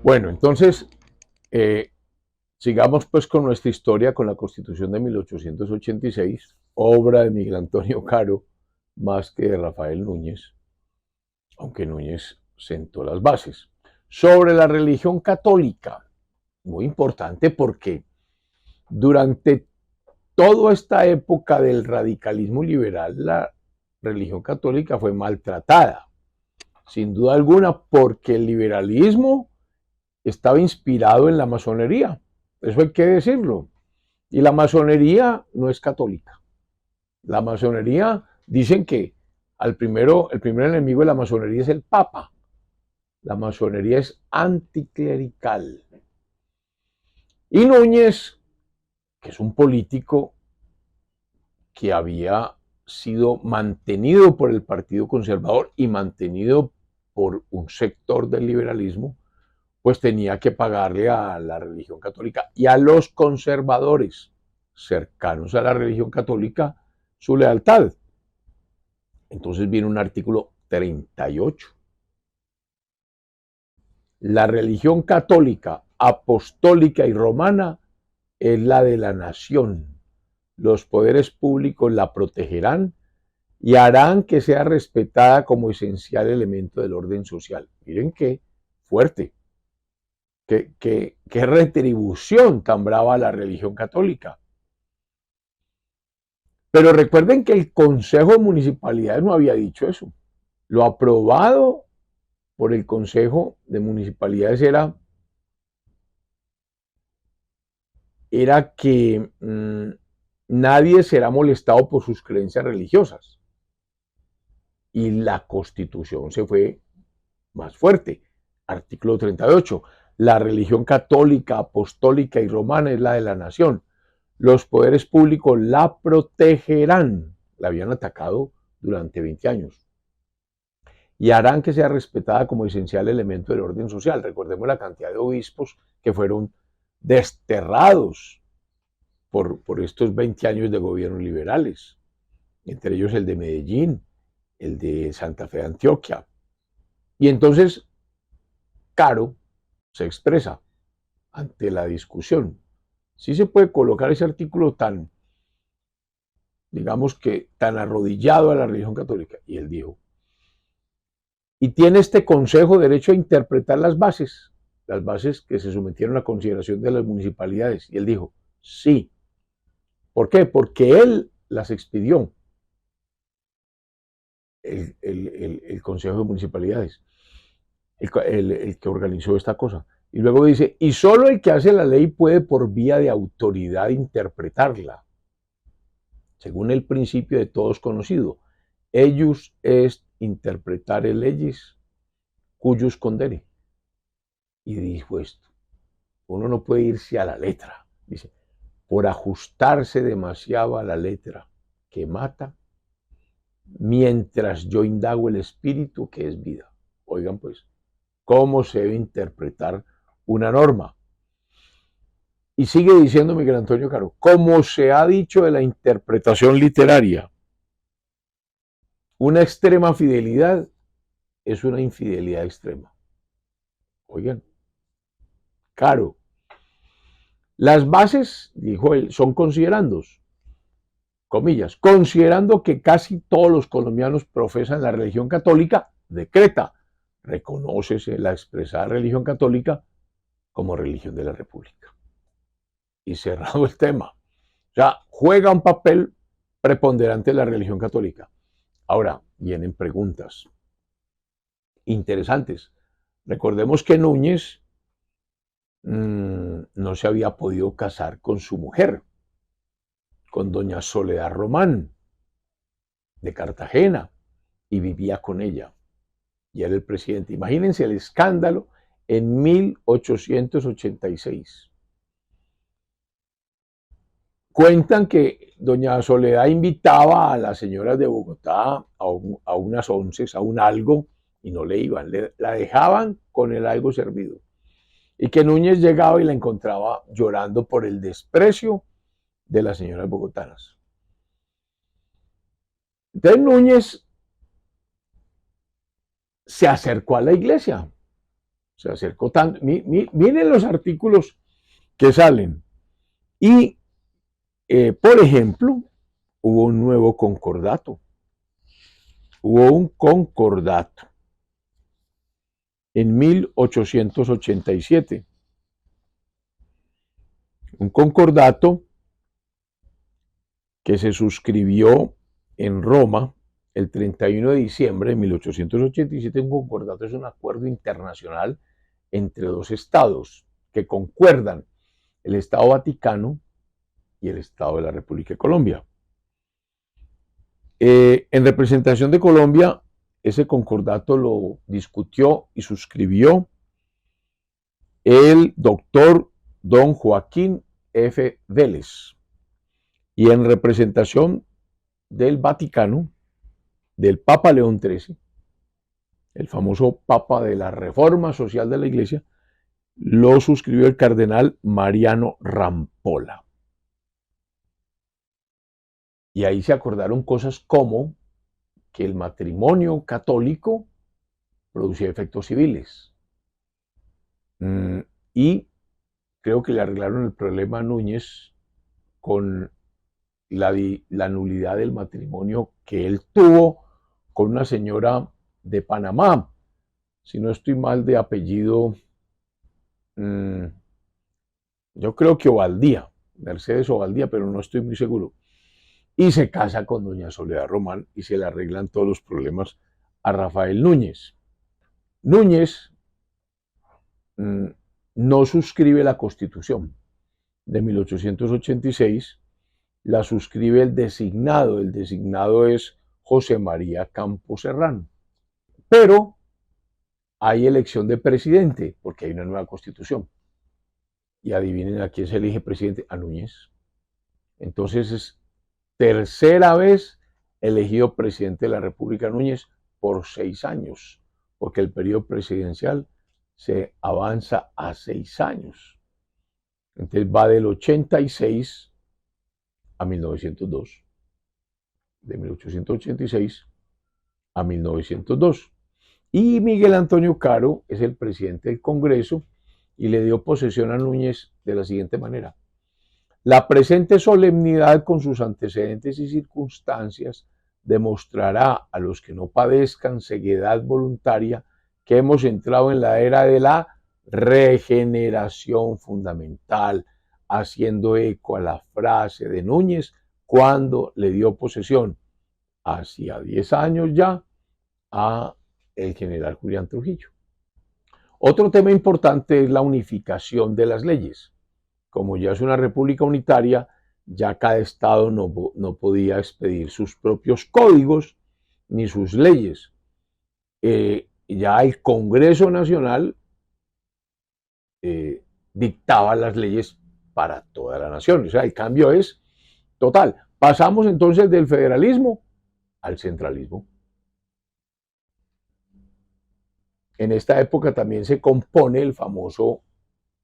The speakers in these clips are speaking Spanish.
Bueno, entonces, eh, sigamos pues con nuestra historia con la Constitución de 1886, obra de Miguel Antonio Caro, más que de Rafael Núñez, aunque Núñez sentó las bases. Sobre la religión católica, muy importante porque durante toda esta época del radicalismo liberal, la religión católica fue maltratada, sin duda alguna, porque el liberalismo estaba inspirado en la masonería. Eso hay que decirlo. Y la masonería no es católica. La masonería, dicen que el primer enemigo de la masonería es el Papa. La masonería es anticlerical. Y Núñez, que es un político que había sido mantenido por el Partido Conservador y mantenido por un sector del liberalismo, pues tenía que pagarle a la religión católica y a los conservadores cercanos a la religión católica su lealtad. Entonces viene un artículo 38. La religión católica, apostólica y romana es la de la nación. Los poderes públicos la protegerán y harán que sea respetada como esencial elemento del orden social. Miren qué fuerte, qué retribución tan brava a la religión católica. Pero recuerden que el Consejo de Municipalidades no había dicho eso. Lo aprobado por el Consejo de Municipalidades era que nadie será molestado por sus creencias religiosas. Y la Constitución se fue más fuerte. Artículo 38. La religión católica, apostólica y romana es la de la nación. Los poderes públicos la protegerán. La habían atacado durante 20 años. Y harán que sea respetada como esencial elemento del orden social. Recordemos la cantidad de obispos que fueron desterrados por estos 20 años de gobiernos liberales, entre ellos el de Medellín, el de Santa Fe de Antioquia. Y entonces Caro se expresa ante la discusión. Sí se puede colocar ese artículo tan, digamos que, tan arrodillado a la religión católica. Y él dijo, y tiene este consejo derecho a interpretar las bases que se sometieron a consideración de las municipalidades. Y él dijo, sí. ¿Por qué? Porque él las expidió, el Consejo de Municipalidades, el que organizó esta cosa. Y luego dice, y solo el que hace la ley puede por vía de autoridad interpretarla, según el principio de todos conocido. Ellos es interpretar leyes cuyos condene. Y dijo esto, uno no puede irse a la letra, dice, por ajustarse demasiado a la letra que mata, mientras yo indago el espíritu que es vida. Oigan pues, ¿cómo se debe interpretar una norma? Y sigue diciendo Miguel Antonio Caro, como se ha dicho de la interpretación literaria, una extrema fidelidad es una infidelidad extrema. Oigan, Caro, las bases, dijo él, son considerandos, comillas, considerando que casi todos los colombianos profesan la religión católica, decreta, reconócese la expresada religión católica como religión de la República. Y cerrado el tema. O sea, juega un papel preponderante la religión católica. Ahora, vienen preguntas interesantes. Recordemos que Núñez no se había podido casar con su mujer, con doña Soledad Román, de Cartagena, y vivía con ella. Y era el presidente. Imagínense el escándalo en 1886. Cuentan que doña Soledad invitaba a las señoras de Bogotá a unas onces, a un algo, y no le iban, la dejaban con el algo servido. Y que Núñez llegaba y la encontraba llorando por el desprecio de las señoras bogotanas. Entonces Núñez se acercó a la iglesia Se acercó tanto. Miren los artículos que salen. Y, por ejemplo, hubo un nuevo concordato. Hubo un concordato en 1887. Un concordato que se suscribió en Roma el 31 de diciembre de 1887. Un concordato es un acuerdo internacional entre dos estados que concuerdan, el Estado Vaticano y el Estado de la República de Colombia. En representación de Colombia, ese concordato lo discutió y suscribió el doctor don Joaquín F. Vélez. Y en representación del Vaticano, del Papa León XIII, el famoso Papa de la Reforma Social de la Iglesia, lo suscribió el cardenal Mariano Rampolla. Y ahí se acordaron cosas como que el matrimonio católico producía efectos civiles. Y creo que le arreglaron el problema a Núñez con la nulidad del matrimonio que él tuvo con una señora de Panamá, si no estoy mal de apellido, yo creo que Ovaldía, Mercedes Ovaldía, pero no estoy muy seguro. Y se casa con doña Soledad Román y se le arreglan todos los problemas a Rafael Núñez. Núñez no suscribe la Constitución de 1886, la suscribe el designado es José María Campos Serrano. Pero hay elección de presidente, porque hay una nueva Constitución. Y adivinen a quién se elige presidente, a Núñez. Entonces es tercera vez elegido presidente de la República Núñez por 6 años, porque el periodo presidencial se avanza a 6 años. Entonces va del 86 a 1902, de 1886 a 1902. Y Miguel Antonio Caro es el presidente del Congreso y le dio posesión a Núñez de la siguiente manera: la presente solemnidad con sus antecedentes y circunstancias demostrará a los que no padezcan ceguedad voluntaria que hemos entrado en la era de la regeneración fundamental, haciendo eco a la frase de Núñez cuando le dio posesión, hacía 10 años ya, a el general Julián Trujillo. Otro tema importante es la unificación de las leyes. Como ya es una república unitaria, ya cada estado no podía expedir sus propios códigos ni sus leyes. Ya el Congreso Nacional dictaba las leyes para toda la nación. O sea, el cambio es total. Pasamos entonces del federalismo al centralismo. En esta época también se compone el famoso,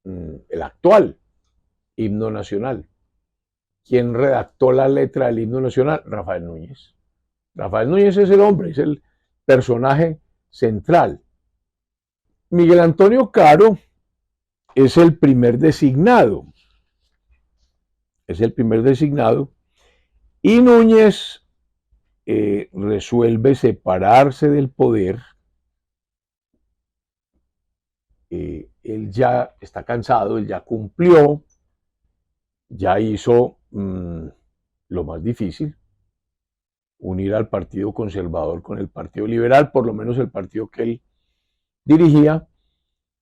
el actual himno nacional. ¿Quién redactó la letra del himno nacional? Rafael Núñez. Rafael Núñez es el hombre, es el personaje central. Miguel Antonio Caro es el primer designado. Es el primer designado. Y Núñez resuelve separarse del poder. Él ya está cansado, él ya cumplió, ya hizo lo más difícil, unir al Partido Conservador con el Partido Liberal, por lo menos el partido que él dirigía.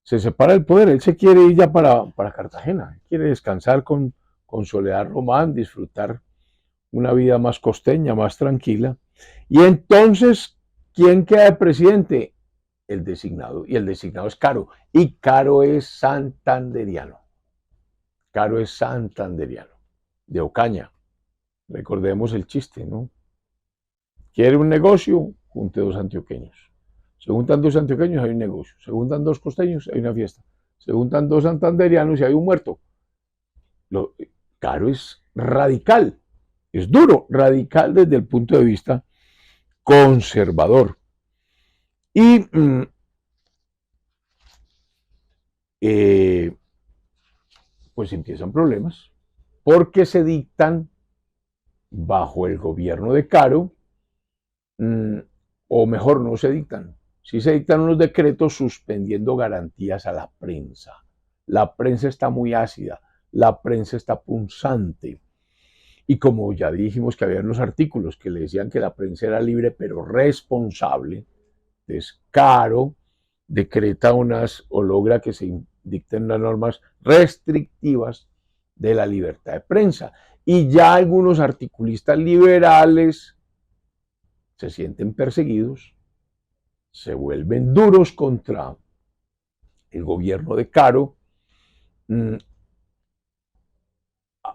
Se separa del poder, él se quiere ir ya para Cartagena, quiere descansar con Soledad Román, disfrutar una vida más costeña, más tranquila. Y entonces, ¿quién queda de presidente? El designado, y el designado es Caro, y Caro es santanderiano. Caro es santanderiano, de Ocaña. Recordemos el chiste, ¿no? ¿Quiere un negocio? Junte 2 antioqueños. Se juntan 2 antioqueños, hay un negocio. Se juntan 2 costeños, hay una fiesta. Se juntan 2 santanderianos y hay un muerto. Caro es radical, es duro, radical desde el punto de vista conservador. Y pues empiezan problemas, porque se dictan bajo el gobierno de Caro, o mejor, no se dictan, sí se dictan unos decretos suspendiendo garantías a la prensa. La prensa está muy ácida, la prensa está punzante. Y como ya dijimos que había unos artículos que le decían que la prensa era libre pero responsable, entonces Caro decreta unas o logra que se dicten unas normas restrictivas de la libertad de prensa. Y ya algunos articulistas liberales se sienten perseguidos, se vuelven duros contra el gobierno de Caro.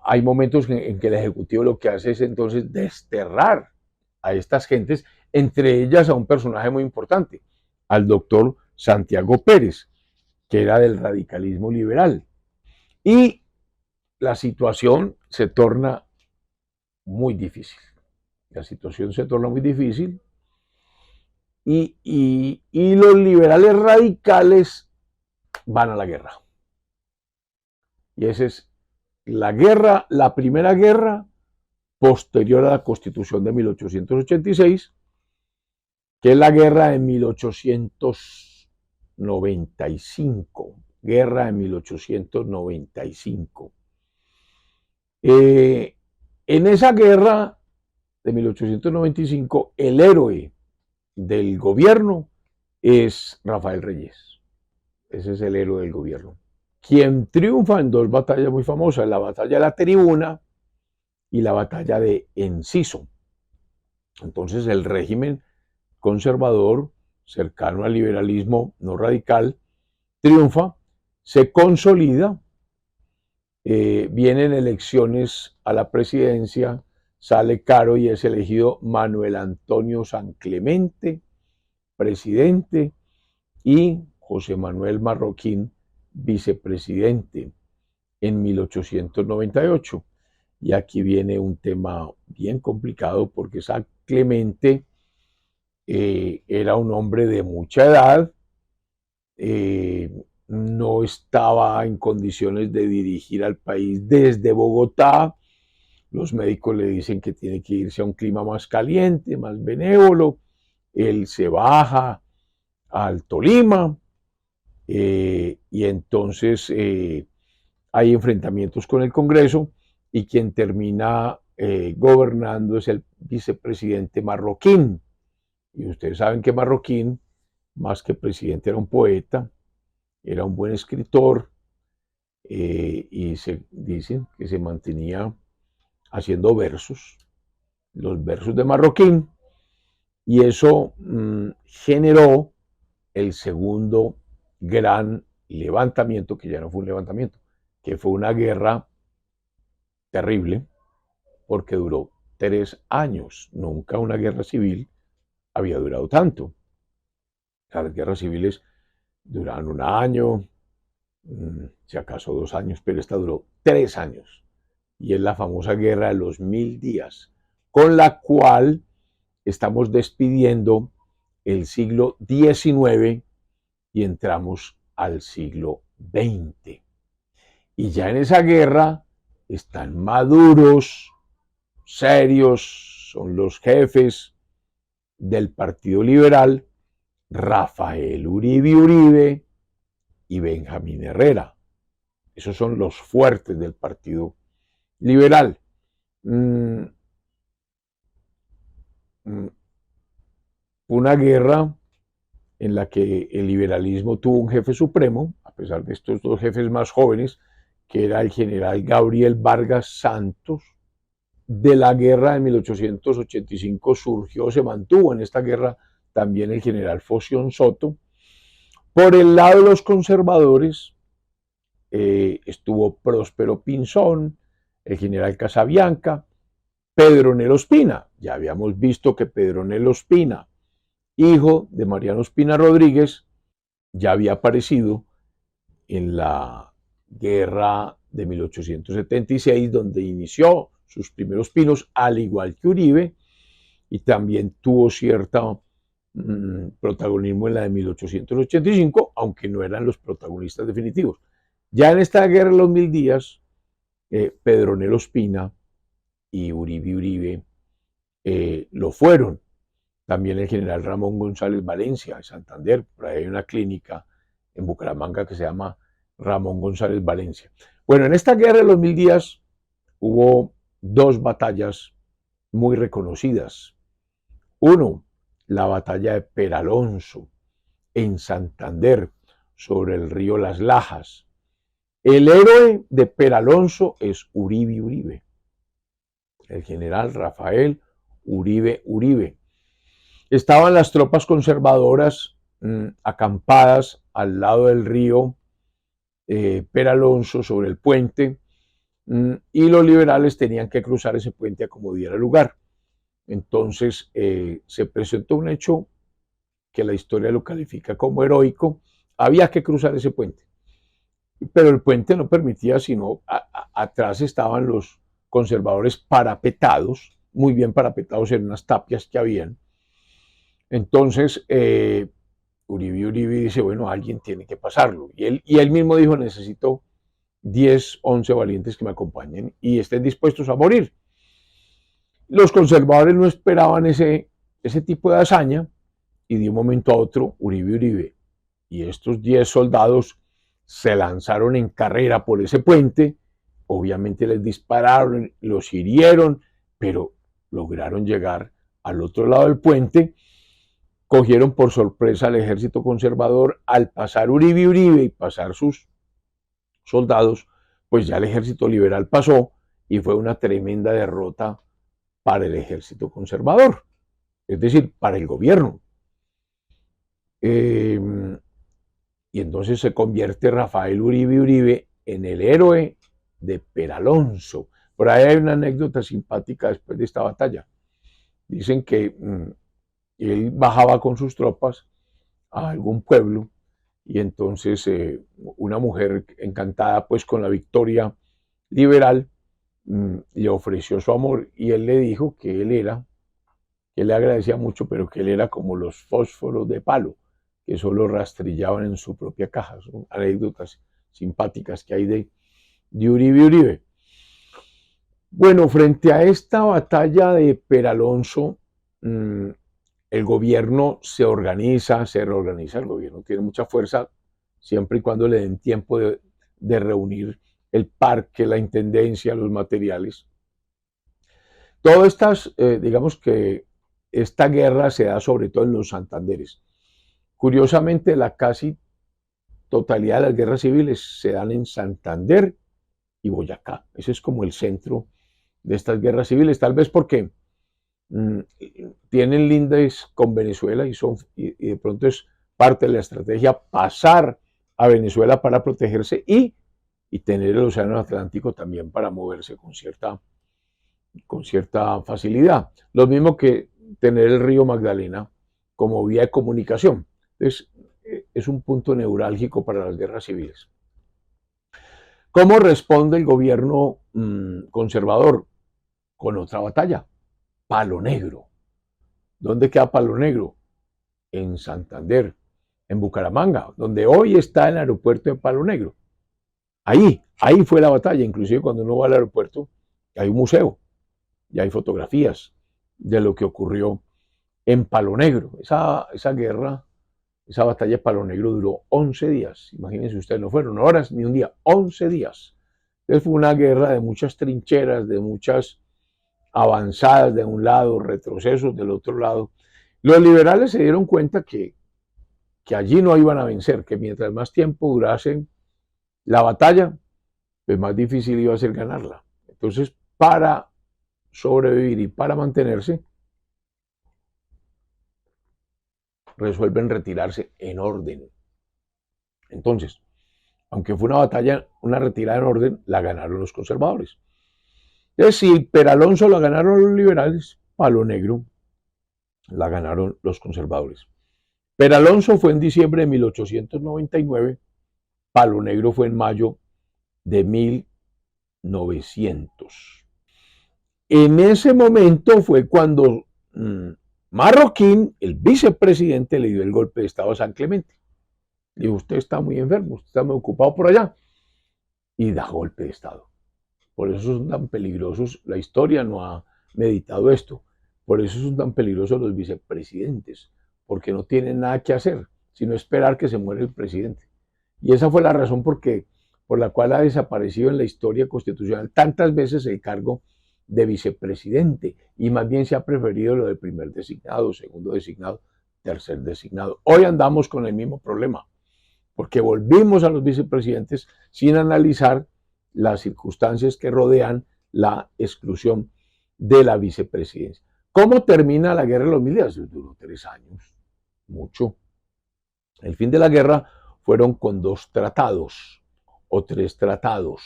Hay momentos en que el Ejecutivo lo que hace es entonces desterrar a estas gentes, entre ellas a un personaje muy importante, al doctor Santiago Pérez, que era del radicalismo liberal. Y la situación se torna muy difícil. La situación se torna muy difícil y los liberales radicales van a la guerra. Y esa es la guerra, la primera guerra posterior a la Constitución de 1886, que es la guerra de 1895. Guerra de 1895. En esa guerra de 1895, el héroe del gobierno es Rafael Reyes. Ese es el héroe del gobierno. Quien triunfa en dos batallas muy famosas, la batalla de la Tribuna y la batalla de Enciso. Entonces el régimen conservador, cercano al liberalismo no radical, triunfa, se consolida, vienen elecciones a la presidencia, sale Caro y es elegido Manuel Antonio San Clemente, presidente, y José Manuel Marroquín, vicepresidente, en 1898. Y aquí viene un tema bien complicado porque San Clemente era un hombre de mucha edad, no estaba en condiciones de dirigir al país desde Bogotá. Los médicos le dicen que tiene que irse a un clima más caliente, más benévolo. Él se baja al Tolima y entonces hay enfrentamientos con el Congreso y quien termina gobernando es el vicepresidente Marroquín. Y ustedes saben que Marroquín, más que presidente, era un poeta, era un buen escritor y se dicen que se mantenía haciendo versos, los versos de Marroquín, y eso generó el segundo gran levantamiento, que ya no fue un levantamiento, que fue una guerra terrible, porque duró 3 años. Nunca una guerra civil había durado tanto. Las guerras civiles duraban 1 año, si acaso 2 años, pero esta duró 3 años. Y es la famosa guerra de los 1000 días, con la cual estamos despidiendo el siglo XIX y entramos al siglo XX. Y ya en esa guerra están maduros, serios, son los jefes del Partido Liberal, Rafael Uribe Uribe y Benjamín Herrera. Esos son los fuertes del Partido Liberal. Una guerra en la que el liberalismo tuvo un jefe supremo, a pesar de estos dos jefes más jóvenes, que era el general Gabriel Vargas Santos. De la guerra de 1885 surgió, se mantuvo en esta guerra también el general Foción Soto. Por el lado de los conservadores estuvo Próspero Pinzón, el general Casabianca, Pedro Nelo Ospina. Ya habíamos visto que Pedro Nelo Ospina, hijo de Mariano Ospina Rodríguez, ya había aparecido en la guerra de 1876, donde inició sus primeros pinos, al igual que Uribe, y también tuvo cierta protagonismo en la de 1885, aunque no eran los protagonistas definitivos. Ya en esta guerra de los 1000 días, Pedronel Ospina y Uribe lo fueron. También el general Ramón González Valencia de Santander, por ahí hay una clínica en Bucaramanga que se llama Ramón González Valencia. Bueno, en esta guerra de los 1000 días hubo dos batallas muy reconocidas. Uno, la batalla de Peralonso en Santander, sobre el río Las Lajas. El héroe de Peralonso es Uribe, el general Rafael Uribe. Estaban las tropas conservadoras acampadas al lado del río Peralonso, sobre el puente, y los liberales tenían que cruzar ese puente a como diera lugar. Entonces se presentó un hecho que la historia lo califica como heroico. Había que cruzar ese puente, pero el puente no permitía, sino atrás estaban los conservadores parapetados, muy bien parapetados en unas tapias que habían. Entonces Uribe dice, bueno, alguien tiene que pasarlo, y él mismo dijo, necesito 10, 11 valientes que me acompañen y estén dispuestos a morir. Los conservadores no esperaban ese tipo de hazaña, y de un momento a otro Uribe y estos 10 soldados se lanzaron en carrera por ese puente. Obviamente les dispararon, los hirieron, pero lograron llegar al otro lado del puente. Cogieron por sorpresa al ejército conservador. Al pasar Uribe y pasar sus soldados, pues ya el ejército liberal pasó, y fue una tremenda derrota para el ejército conservador, es decir, para el gobierno. Y entonces se convierte Rafael Uribe en el héroe de Peralonso. Por ahí hay una anécdota simpática después de esta batalla. Dicen que él bajaba con sus tropas a algún pueblo, y entonces una mujer encantada pues con la victoria liberal le ofreció su amor, y él le dijo que él le agradecía mucho, pero que él era como los fósforos de palo, que solo rastrillaban en su propia caja. Son anécdotas simpáticas que hay de Uribe. Bueno, frente a esta batalla de Peralonso, el gobierno se organiza, se reorganiza. El gobierno tiene mucha fuerza siempre y cuando le den tiempo de reunir el parque, la intendencia, los materiales. Todas estas, digamos que esta guerra se da sobre todo en los Santanderes. Curiosamente, la casi totalidad de las guerras civiles se dan en Santander y Boyacá. Ese es como el centro de estas guerras civiles, tal vez porque tienen lindes con Venezuela, y de pronto es parte de la estrategia pasar a Venezuela para protegerse, y tener el Océano Atlántico también para moverse con cierta facilidad. Lo mismo que tener el río Magdalena como vía de comunicación. Entonces, es un punto neurálgico para las guerras civiles. ¿Cómo responde el gobierno conservador? Con otra batalla, Palo Negro. ¿Dónde queda Palo Negro? En Santander, en Bucaramanga, donde hoy está el aeropuerto de Palo Negro. Ahí fue la batalla. Inclusive cuando uno va al aeropuerto, hay un museo y hay fotografías de lo que ocurrió en Palo Negro. Esa guerra, esa batalla de Palo Negro duró 11 días. Imagínense ustedes, no fueron horas ni un día, 11 días. Entonces fue una guerra de muchas trincheras, de muchas avanzadas de un lado, retrocesos del otro lado. Los liberales se dieron cuenta que allí no iban a vencer, que mientras más tiempo durase la batalla, pues más difícil iba a ser ganarla. Entonces, para sobrevivir y para mantenerse, resuelven retirarse en orden. Entonces, aunque fue una batalla, una retirada en orden, la ganaron los conservadores. Entonces, si Peralonso la ganaron los liberales, Palo Negro la ganaron los conservadores. Peralonso fue en diciembre de 1899, Palo Negro fue en mayo de 1900. En ese momento fue cuando marroquín, el vicepresidente, le dio el golpe de Estado a San Clemente. Le dijo, usted está muy enfermo, usted está muy ocupado por allá. Y da golpe de Estado. Por eso son tan peligrosos, la historia no ha meditado esto, por eso son tan peligrosos los vicepresidentes, porque no tienen nada que hacer, sino esperar que se muera el presidente. Y esa fue la razón por la cual ha desaparecido en la historia constitucional tantas veces el cargo de vicepresidente, y más bien se ha preferido lo de primer designado, segundo designado, tercer designado. Hoy andamos con el mismo problema, porque volvimos a los vicepresidentes sin analizar las circunstancias que rodean la exclusión de la vicepresidencia. ¿Cómo termina la guerra de los 1000 días? Duró 3 años, mucho. El fin de la guerra fueron con 2 tratados o 3 tratados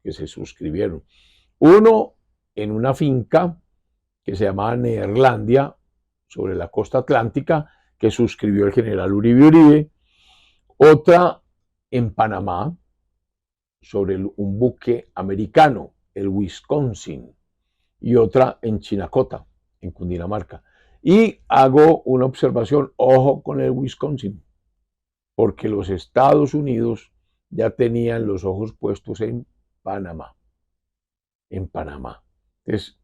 que se suscribieron. Uno en una finca que se llamaba Neerlandia, sobre la costa atlántica, que suscribió el general Uribe Uribe. Otra en Panamá, sobre un buque americano, el Wisconsin, y otra en Chinacota, en Cundinamarca. Y hago una observación, ojo con el Wisconsin, porque los Estados Unidos ya tenían los ojos puestos en Panamá. En Panamá. Entonces,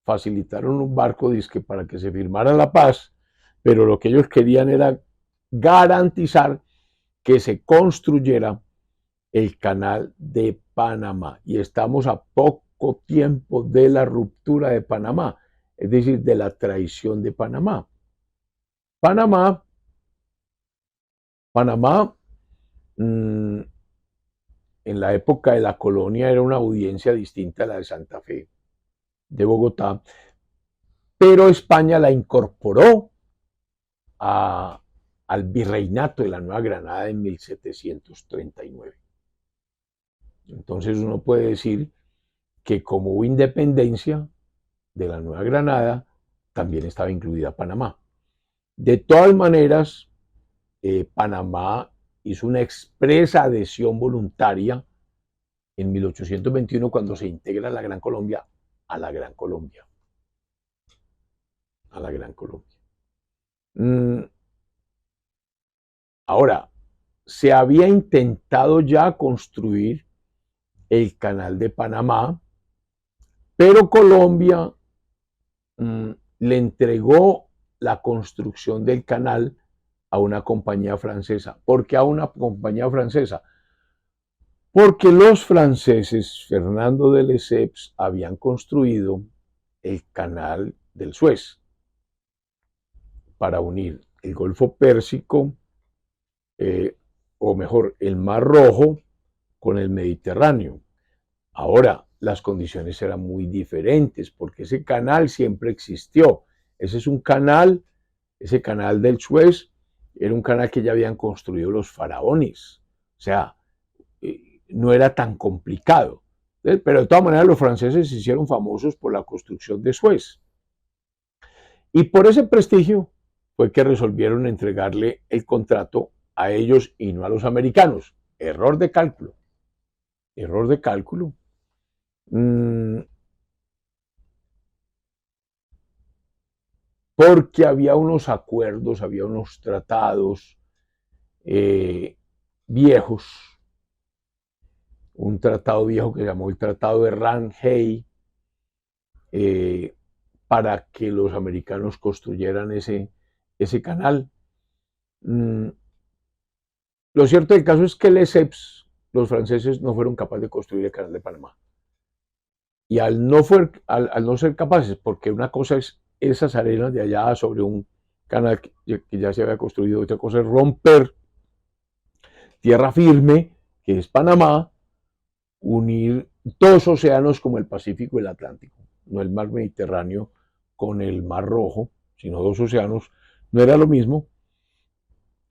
facilitaron un barco disque para que se firmara la paz, pero lo que ellos querían era garantizar que se construyera el canal de Panamá. Y estamos a poco tiempo de la ruptura de Panamá, es decir, de la traición de Panamá. Panamá, en la época de la colonia era una audiencia distinta a la de Santa Fe, de Bogotá, pero España la incorporó al virreinato de la Nueva Granada en 1739. Entonces uno puede decir que como hubo independencia de la Nueva Granada, también estaba incluida Panamá. De todas maneras, Panamá hizo una expresa adhesión voluntaria en 1821 cuando se integra la Gran Colombia a la Gran Colombia. A la Gran Colombia. Ahora, se había intentado ya construir el canal de Panamá, pero Colombia le entregó la construcción del canal a una compañía francesa. ¿Por qué a una compañía francesa? Porque los franceses, Fernando de Lesseps, habían construido el canal del Suez para unir el Golfo Pérsico, o mejor, el Mar Rojo con el Mediterráneo. Ahora, las condiciones eran muy diferentes porque ese canal siempre existió. Ese es un canal, ese canal del Suez, era un canal que ya habían construido los faraones. O sea, no era tan complicado. Pero de todas maneras los franceses se hicieron famosos por la construcción de Suez. Y por ese prestigio fue que resolvieron entregarle el contrato a ellos y no a los americanos. Error de cálculo. Error de cálculo. Porque había unos acuerdos, había unos tratados viejos. Un tratado viejo que se llamó el Tratado de Ranhey, para que los americanos construyeran ese canal. Lo cierto del caso es que Lesseps, los franceses, no fueron capaces de construir el canal de Panamá. Y al no ser capaces, porque una cosa es esas arenas de allá sobre un canal que ya se había construido, otra cosa es romper tierra firme, que es Panamá, unir 2 océanos como el Pacífico y el Atlántico, no el mar Mediterráneo con el Mar Rojo, sino 2 océanos, no era lo mismo.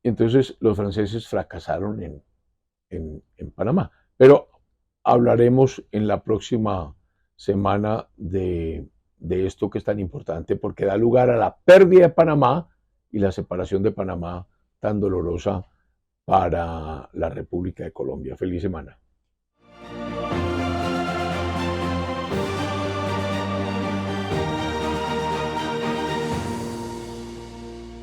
Entonces los franceses fracasaron en Panamá. Pero hablaremos en la próxima semana de esto que es tan importante porque da lugar a la pérdida de Panamá y la separación de Panamá tan dolorosa para la República de Colombia. Feliz semana.